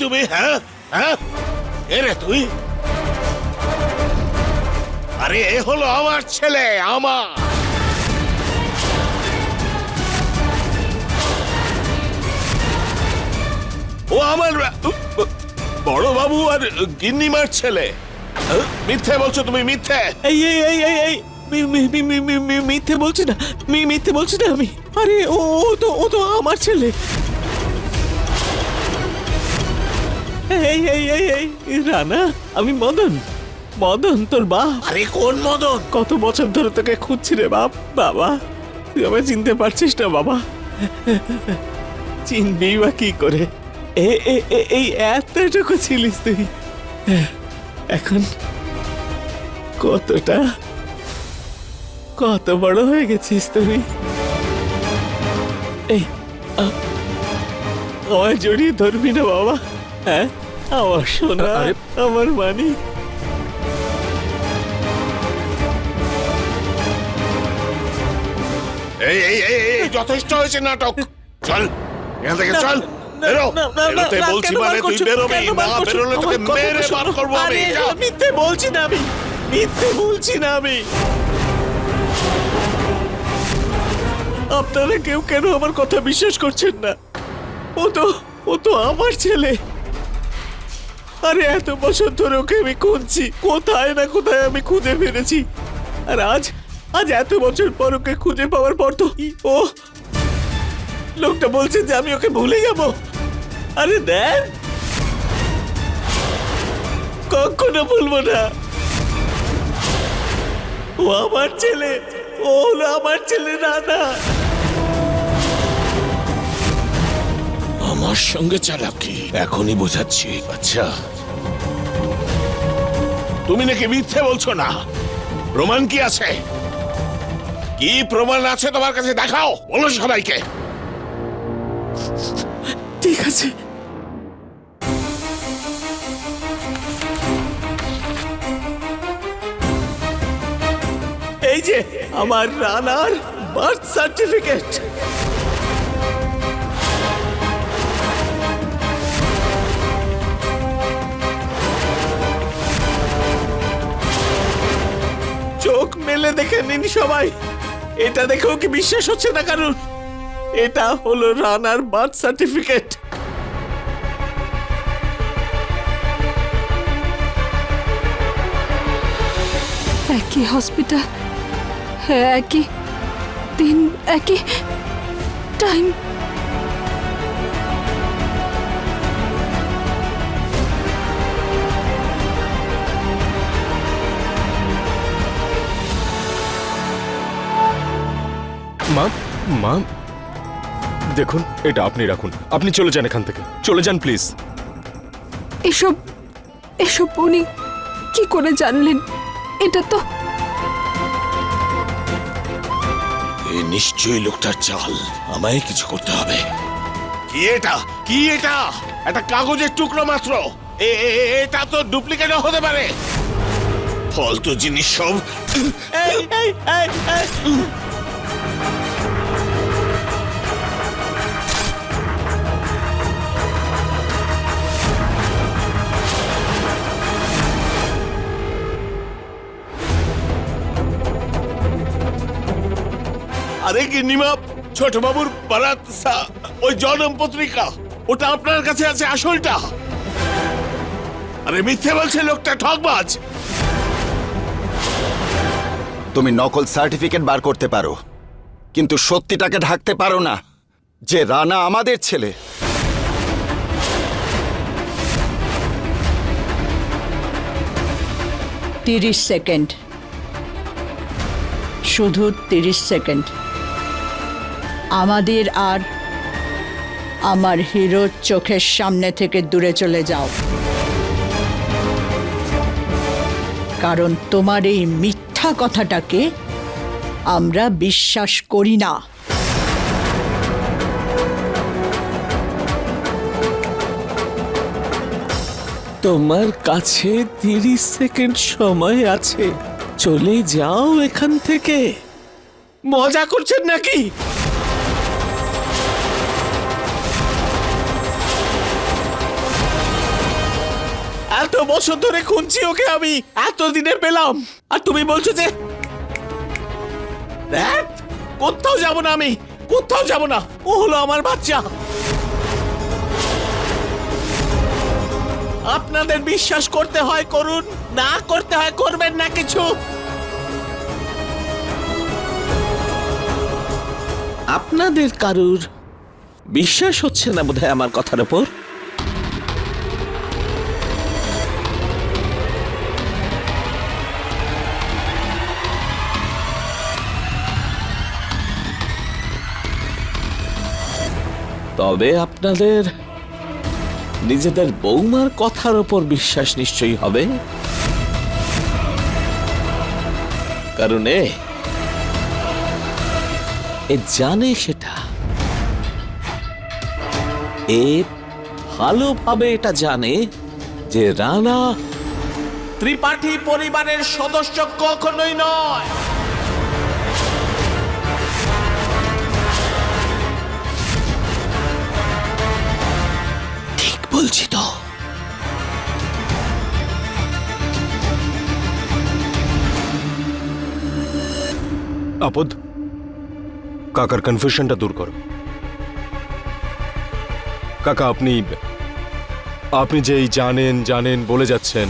তুমি? হ্যাঁ হ্যাঁ, এরে তুই? আরে এ হলো আমার ছেলে, আমার। ও আমার বড় বাবু আর গিন্নিমার ছেলে। মিথ্যে বলছো তুমি, মিথ্যে। এই এই এই এই এই মিথ্যে বলছি না, মিথ্যে বলছি না আমি। আরে ও তো আমার ছেলে। এই এই এই এই রানা, আমি মদন, মদন তোর বাপ। আরে কোন মদন? কত বছর ধরে তোকে খুঁজছি রে বাপ। বাবা, তুই আমায় চিনতে পারছিস না বাবা? চিনবি বা কি করে? এই এতটুকু ছিলিস তুই, এখন কত বড় হয়ে গেছিস তুই। এই আমায় জড়িয়ে ধরবি না বাবা? হ্যাঁ, আমার সোনা, আমার মানি। এই এই এই এই যথেষ্ট হয়েছে নাটক। চল এখান থেকে, চল বেরো। বেরোতে বলছি মানে তুই বেরোবি, না বেরোলে তোকে মেরে বার করবো আমি। মিথ্যে বলছি না আমি, মিথ্যে বলছি না আমি। আপনারা কেউ কেন আমার কথা বিশ্বাস করছেন না? ও তো আমার ছেলে। আরে এত বছর ধরে ওকে আমি খুঁজছি, কোথায় না কোথায় আমি খুঁজে ফেলেছি। আর আজ এত বছর পর ওকে খুঁজে পাওয়ার পর তো ও লোকটা বলছে যে আমি ওকে ভুলে যাব। আরে দেখ, কখনো ভুলবো না। ও আমার ছেলে, ও হলো আমার ছেলে রানা। আমার সঙ্গে চালাকি এখনই বোঝাচ্ছি। আচ্ছা, তুমি নাকি মিথ্যে বলছো না? প্রমাণ কি আছে? কি প্রমাণ আছে তোমার কাছে? দেখাও, বলো সবাইকে। ঠিক আছে, এই যে আমার রানার বার্থ সার্টিফিকেট। চোখ মেলে দেখে নিন সবাই, এটা দেখেও কি বিশ্বাস হচ্ছে না কারণ? এটা হলো রানার বার্থ সার্টিফিকেট। একই হসপিটাল, একই দিন, একই টাইম। মা, মা দেখুন, এটা আপনি রাখুন। আপনি চলে যান এখান থেকে, চলে যান প্লিজ। এসব উনি কি করে জানলেন? এটা তো এ নিশ্চয়ই লোকটার চাল। আমায় কিছু করতে হবে। কি এটা? কি এটা? একটা কাগজের টুকরো মাত্র। এটা তো ডুপ্লিকেট হতে পারে। ফালতু জিনিস সব। এই এই এই এই আরে গিন্নিমা, ছোট বাবুর বারাত ওই জনম পত্রিকা, ওটা আপনার কাছে আছে আসলটা? আরে মিথ্যে বলছে লোকটা, ঠকবাজ। তুমি নকল সার্টিফিকেট বার করতে পারো, কিন্তু সত্যিটাকে ঢাকতে পারো না যে রানা আমাদের ছেলে। তিরিশ সেকেন্ড, শুধু 30 সেকেন্ড। আমাদের আর আমার হিরোর চোখের সামনে থেকে দূরে চলে যাও, কারণ তোমার এই মিথ্যা কথাটাকে আমরা বিশ্বাস করি না। তোমার কাছে 30 সেকেন্ড সময় আছে, চলে যাও এখান থেকে। মজা করছেন নাকি? এত বছর ধরে খুঁজছি ওকে আমি, এতদিনে পেলাম, আর তুমি বলছো যে ধ্যাৎ, কোথাও যাব না আমি, কোথাও যাব না। ও হলো আমার বাচ্চা। আপনাদের বিশ্বাস করতে হয় করুন, না করতে হয় করবেন না কিছু। আপনাদের কারুর বিশ্বাস হচ্ছে না বোধহয় আমার কথার উপর। তবে আপনাদের নিজেদের বৌমার কথার উপর বিশ্বাস নিশ্চয়ই হবে, কারণ এ জানে সেটা, এ ভালোভাবে এটা জানে যে রানা ত্রিপাঠী পরিবারের সদস্য কখনোই নয়। ঠিক বলছি তো? আপদ, কাকার কনফিউশনটা দূর করো। কাকা, আপনি যেই জানেন জানেন বলে যাচ্ছেন,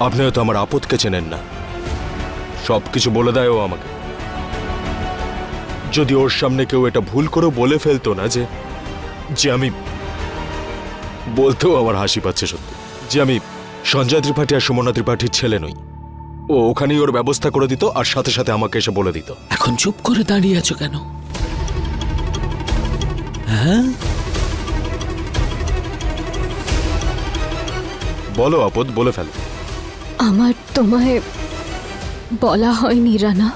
আপনি হয়তো আমার আপদকে চেনেন না। সবকিছু বলে দেয় ও আমাকে। যদি ওর সামনে কেউ এটা ভুল করে বলে ফেলতো না যে যে আমি, বলতেও আমার হাসি পাচ্ছে সত্যি, যে আমি সঞ্জয় ত্রিপাঠী আর সুমনা ত্রিপাঠীর ছেলে নই, ও ওখানেই ওর ব্যবস্থা করে দিত আর সাথে সাথে আমাকে এসে বলে দিত। এখন চুপ করে দাঁড়িয়ে আছো কেন? হ্যাঁ, বলো আপদ, বলে ফেল। আমার তোমায় বলা হয়নি রানা।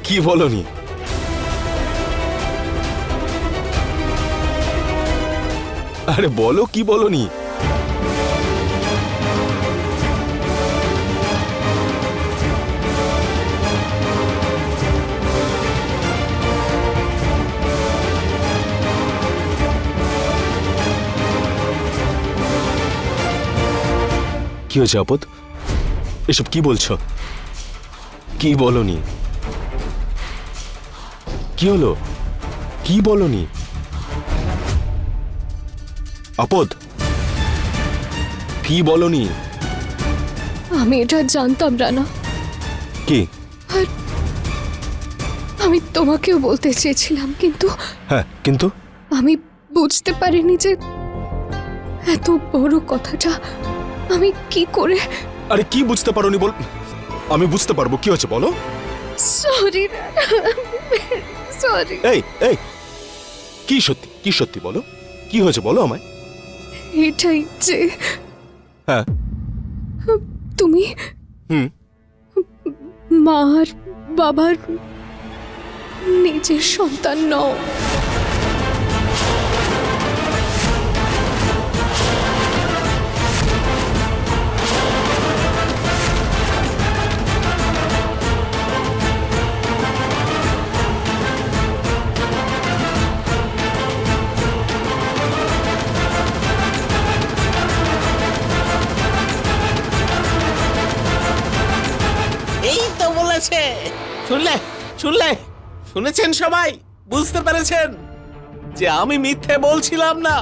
কি বলনি? আরে বলো, কি বলনি? কি হয়েছে আপদ? এসব কি বলছো? কি বলনি? কি হলো? কি বলনি? আপদ, কি বলনি? আমি এটা জানতাম রানা, কি? আর আমি তোমাকেও বলতে চেয়েছিলাম, কিন্তু হ্যাঁ, কিন্তু আমি বুঝতে পারিনি যে এত বড় কথাটা আমি কি করে। আরে কি বুঝতে পারোনি বল? আমি বুঝতে পারবো। কি হচ্ছে বলো? Sorry sorry. এই এই, কি সত্যি, কি সত্যি বলো? কি হয়েছে বলো আমায়। এটাই যে হ্যাঁ, তুমি হুম, মা আর বাবার নিজের সন্তান নও। এই তো বলেছে। শুনলে শুনলে শুনেছেন সবাই? বুঝতে পেরেছেন যে আমি মিথ্যে বলছিলাম না,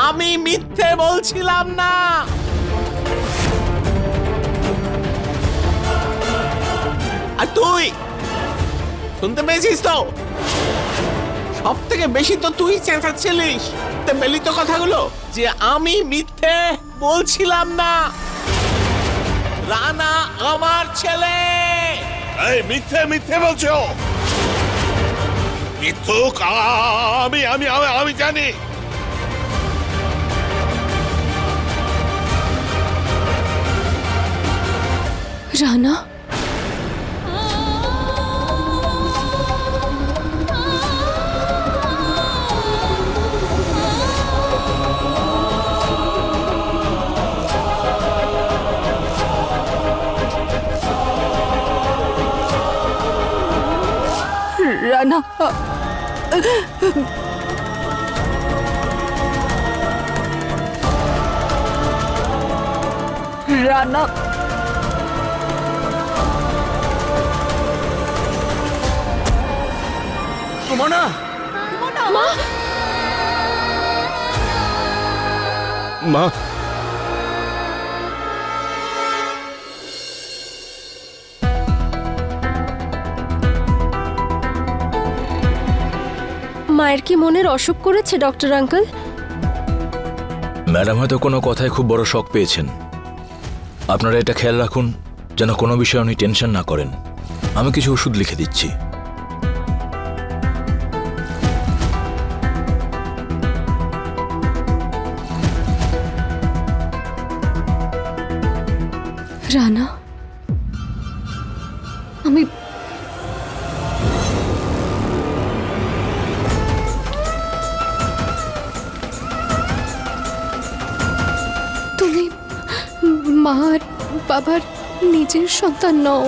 আমি মিথ্যে বলছিলাম না। আর তুই শুনতে পেয়েছিস তো? সব থেকে বেশি তো তুই চেঁচাচ্ছিলিস। পেলি তো কথাগুলো যে আমি মিথ্যে বলছিলাম না, রানা আমার ছেলে। এই মিথ্যে মিথ্যে বলছো? মিথ্যুক, আমি আমি আমি আমি জানি। রানা, রানা, রানা, মা, মায়ের কি মনের অসুখ করেছে ডক্টর আঙ্কেল? ম্যাডাম হয়তো কোনো কথায় খুব বড় শক পেয়েছেন। আপনারা এটা খেয়াল রাখুন যেন কোনো বিষয়ে উনি টেনশন না করেন। আমি কিছু ওষুধ লিখে দিচ্ছি। রানা, আমি তুমি মা আর বাবার নিজের সন্তান নও।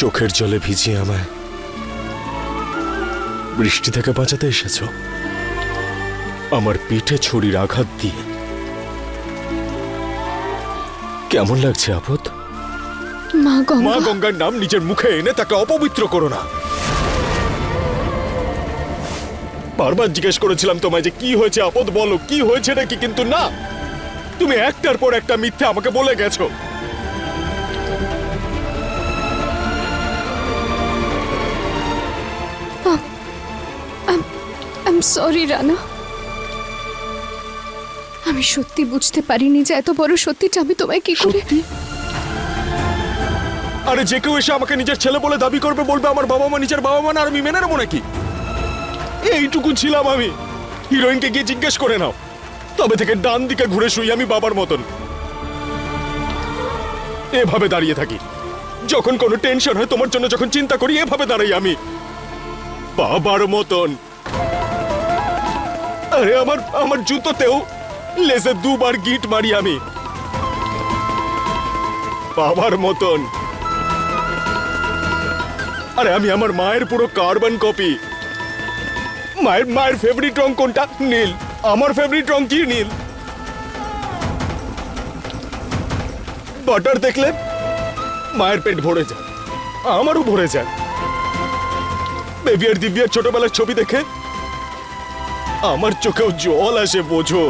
চোখের জলে ভিজিয়ে আমায় বৃষ্টি থেকে বাঁচাতে এসেছো, আমার পিঠে ছুরির আঘাত দিয়ে। কেমন লাগছে আপদ? মা মা গঙ্গা, গঙ্গার নাম নিজের মুখে এনে তাকে অপবিত্র করো না। বারবার জিজ্ঞেস করেছিলাম তোমায় যে কি হয়েছে আপদ, বলো কি হয়েছে নাকি, কিন্তু না, তুমি একটার পর একটা মিথ্যে আমাকে বলে গেছো। I am sorry Rana. আমি সত্যি বুঝতে পারিনি যে এত বড় সত্যিটা আমি তোমায় কি করে। সত্যি? আরে যে কেউ এসে আমাকে নিজের ছেলে বলে দাবি করবে, বলবে আমার বাবা মা নিজের বাবা মা না, আর আমি মেনে নেবো নাকি? এইটুকু ছিলাম আমি। হিরোইনকে গিয়ে জিজ্ঞেস করে নাও, তবে থেকে ডান দিকে ঘুরে শুই আমি বাবার মতন। এভাবে দাঁড়িয়ে থাকি যখন কোনো টেনশন হয়, তোমার জন্য যখন চিন্তা করি, এভাবে দাঁড়াই আমি বাবার মতন। আরে আমার জুতোতেও লেজে দুবার গিট মারি আমি বাবার মতন। আরে আমি আমার মায়ের পুরো কার্বন কপি। মায়ের ফেভারিট রং কোনটা? নীল। আমার ফেভারিট রং কি? নীল। বাটার দেখলে মায়ের পেট ভরে যায়, আমারও ভরে যায়। বেবি আর দিব্যার ছোটবেলার ছবি দেখে আমার চোখেও জল আসে, বোঝো।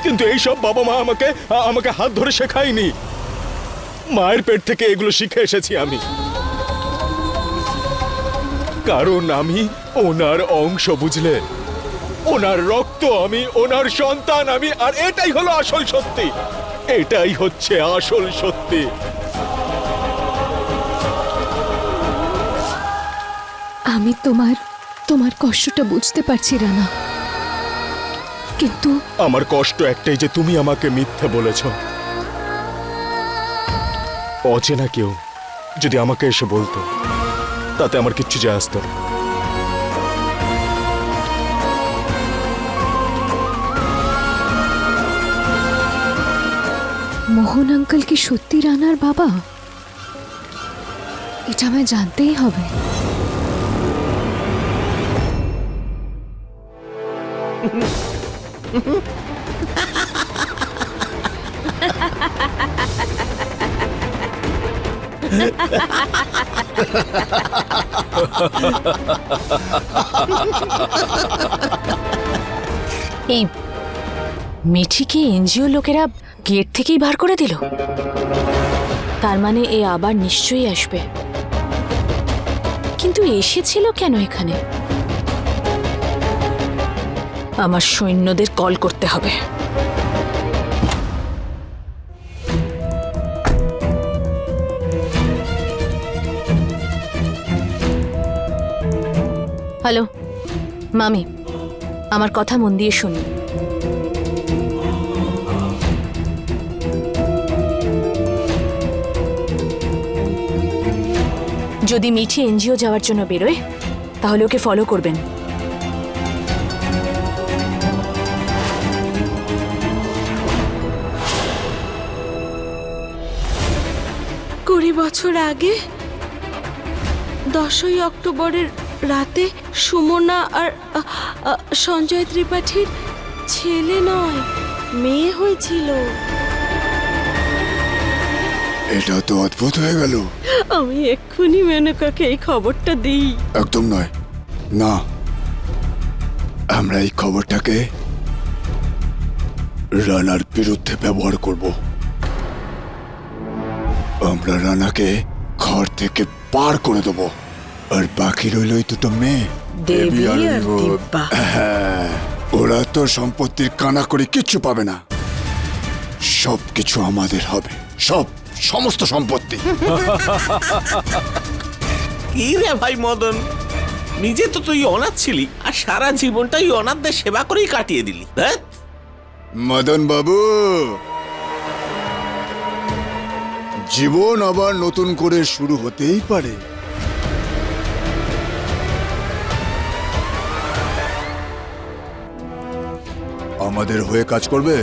কিন্তু এইসব বাবা মা আমাকে হাত ধরে শেখায়নি। মায়ের পেট থেকে এগুলো শিখে এসেছি আমি, কারণ আমি ওনার অংশ, বুঝলে? ওনার রক্ত আমি, ওনার সন্তান আমি, আর এটাই হলো আসল সত্যি। এটাই হচ্ছে আসল সত্যি। আমি তোমার কষ্টটা বুঝতে পারছি রানা, কিন্তু আমার কষ্ট একটাই যে তুমি আমাকে মিথ্যে বলেছ। অচেনা কেউ যদি আমাকে এসে বলতো, তাতে আমার কিচ্ছু যায় আসতো না। মোহন আঙ্কেল কি সত্যি রানার বাবা? এটা আমায় জানতেই হবে। এই মিঠিকে এনজিও লোকেরা গেট থেকেই বার করে দিল। তার মানে এ আবার নিশ্চয়ই আসবে, কিন্তু এসেছিল কেন এখানে? আমার সৈন্যদের কল করতে হবে। হ্যালো মামি, আমার কথা মন দিয়ে শুনুন। যদি মিঠি এনজিও যাওয়ার জন্য বেরোয় তাহলে ওকে ফলো করবেন। 20 বছর আগে 10ই অক্টোবরের রাতে সুমনা আর সঞ্জয় ত্রিপাঠীর ছেলে নয়, মেয়ে হয়েছিল। এটা তো অদ্ভুত হয়ে গেল। আমি এক্ষুনি মেনকাকে এই খবরটা দিই। একদম নয়, না, আমরা এই খবরটাকে রানার বিরুদ্ধে ব্যবহার করব। আমরা রানাকে ঘর থেকে পার করে দেব, আর বাকি রইল ওই দুটো মেয়ে, দেবী আর বিভু। দিব্যা। হ্যাঁ, ওরা তো সম্পত্তির কানা করে কিচ্ছু পাবে না, সব কিছু আমাদের হবে, সমস্ত সম্পত্তি। কি রে ভাই মদন, নিজে তো তুই অনাথ ছিলি আর সারা জীবনটাই অনাথদের সেবা করেই কাটিয়ে দিলি। হ্যাঁ মদন বাবু, জীবন আবার নতুন করে শুরু হতেই পারে। আমাদের হয়ে কাজ করবে।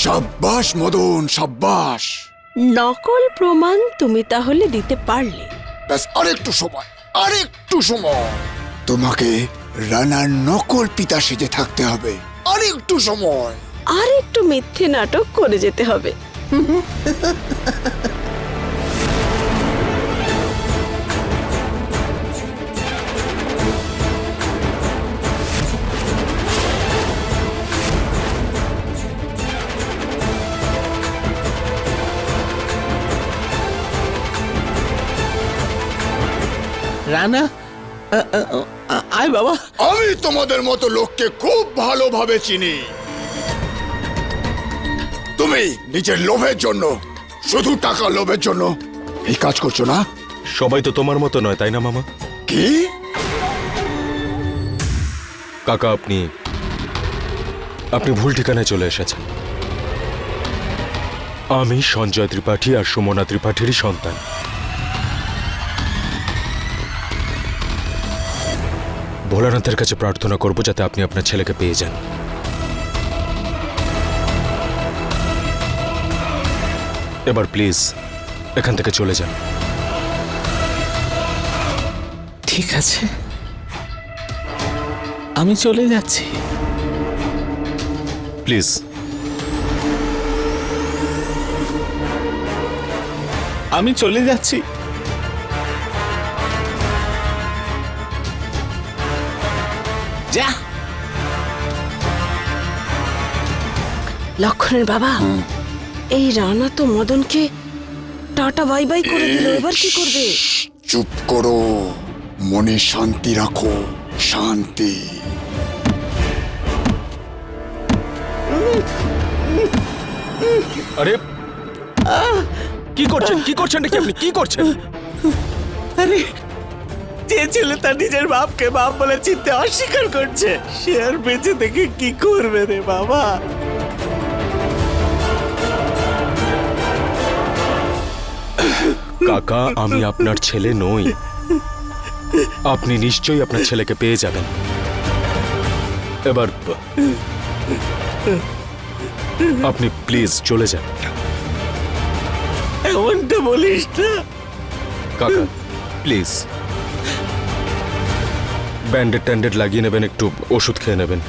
সাব্বাস মদন, সাব্বাস। নকল প্রমাণ তুমি তাহলে দিতে পারলে। ব্যাস আরেকটু সময় তোমাকে রানার নকল পিতা সেজে থাকতে হবে। আরেকটু সময়, আর একটু মিথ্যে নাটক করে যেতে হবে। রানা, আয় বাবা। আমি তোমাদের মতো লোককে খুব ভালোভাবে চিনি। তুমি নিজের লোভের জন্য, শুধু টাকা লোভের জন্য এই কাজ করছো না? সবাই তো তোমার মতো নয়, তাই না মামা? কি? কাকা, আপনি ভুল ঠিকানায় চলে এসেছেন। আমি সঞ্জয় ত্রিপাঠী আর সুমনা ত্রিপাঠীরই সন্তান। ভোলানাথের কাছে প্রার্থনা করব যাতে আপনি আপনার ছেলেকে পেয়ে যান। এবার প্লিজ এখান থেকে চলে যান। ঠিক আছে, আমি চলে যাচ্ছি। প্লিজ। আমি চলে যাচ্ছি। যা। লক্ষণের বাবা, এই রানা তো মদনকে টাটা বাই বাই করে দিল, এবার কি করবে? চুপ করো, মনে শান্তি রাখো, শান্তি। আরে কি করছেন নাকি আপনি? কি করছেন? আরে, যে ছেলে তার নিজের বাপকে বাপ বলে চিনতে অস্বীকার করছে, সে আর বেঁচে থেকে কি করবে রে বাবা? কাকা, আমি আপনার ছেলে নই। আপনি নিশ্চয়ই আপনার ছেলেকে পেয়ে যাবেন। এবার আপনি প্লিজ চলে যান। এমনটা বলিস না কাকা, প্লিজ ব্যান্ডেড ট্যান্ডেড লাগিয়ে নেবেন, একটু ওষুধ খেয়ে নেবেন।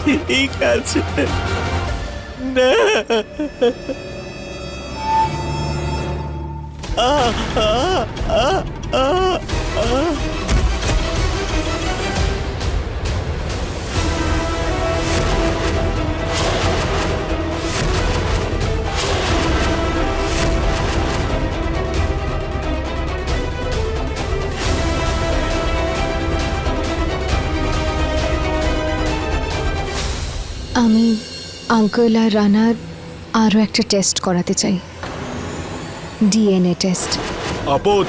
ঠিক আছে। না। আমি আঙ্কেল আর রানার আরও একটা টেস্ট করাতে চাই, ডিএনএ টেস্ট। আপদ,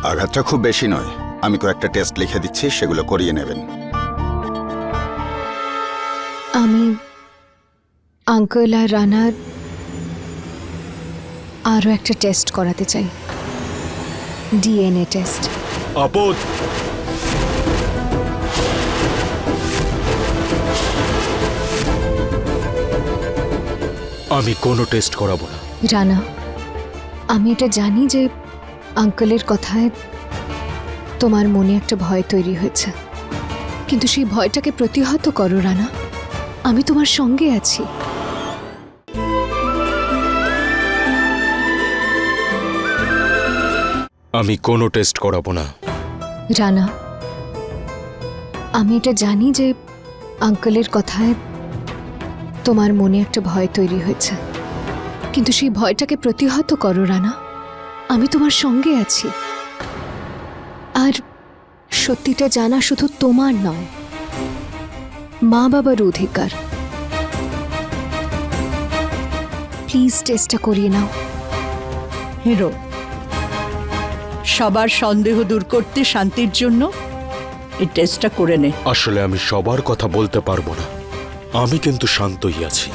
আঘাতটা খুব বেশি নয়, আমি কয়েকটা টেস্ট লিখে দিচ্ছি, সেগুলো করিয়ে নেবেন। আমি আঙ্কেল আর রানার আরও একটা টেস্ট করাতে চাই, ডিএনএ টেস্ট। আপদ, আমি কোনো টেস্ট করাবো না। রানা, আমি এটা জানি যে আঙ্কেলের কথায় তোমার মনে একটা ভয় তৈরি হয়েছে, কিন্তু সেই ভয়টাকে প্রতিহত করো রানা, আমি তোমার সঙ্গে আছি। আমি কোনো টেস্ট করাবো না। রানা, আমি এটা জানি যে আঙ্কেলের কথায় তোমার মনে একটা ভয় তৈরি হয়েছে, কিন্তু সেই ভয়টাকে প্রতিহত করো রানা, আমি তোমার সঙ্গে আছি। আর সত্যিটা জানা শুধু তোমার নয়, মা বাবার অধিকার। প্লিজ টেস্টটা করিয়ে নাও। হিরো, সবার সন্দেহ দূর করতে শান্তির জন্য এই টেস্টটা করে নে। আসলে আমি সবার কথা বলতে পারবো না, আমি কিন্তু শান্তই আছি।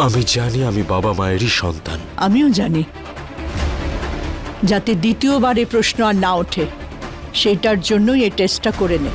আমি জানি আমি বাবা মায়েরই সন্তান। আমিও জানি, যাতে দ্বিতীয়বার এই প্রশ্ন আর না ওঠে, সেটার জন্যই এই টেস্টটা করে নে।